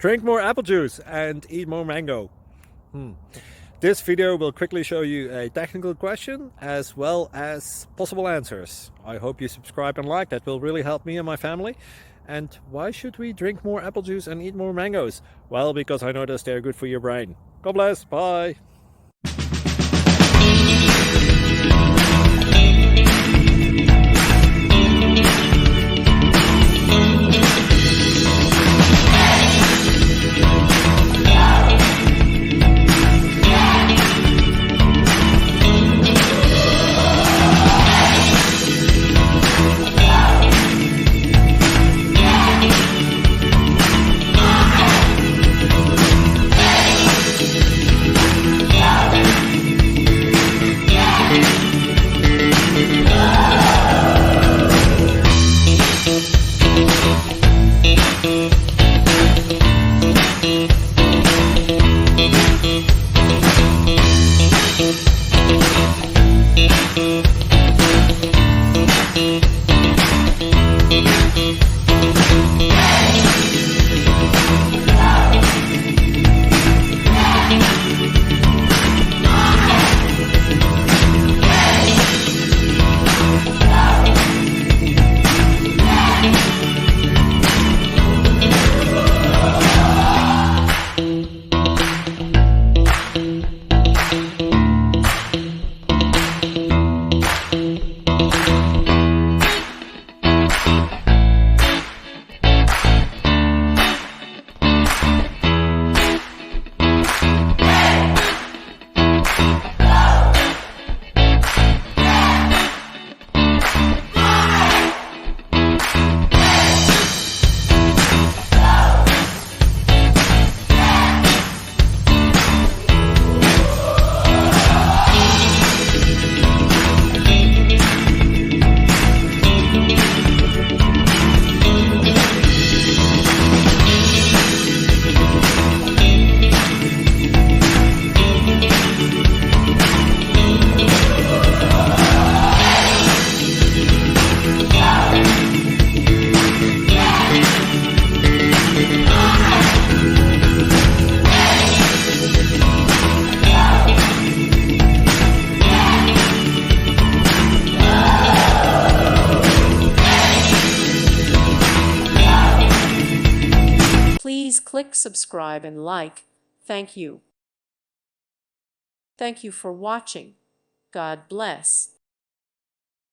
Drink more apple juice and eat more mango. This video will quickly show you a technical question as well as possible answers. I hope you subscribe and like, that will really help me and my family. And why should we drink more apple juice and eat more mangoes? Well, because I noticed they're good for your brain. God bless, bye! Please click subscribe and like. Thank you. Thank you for watching. God bless.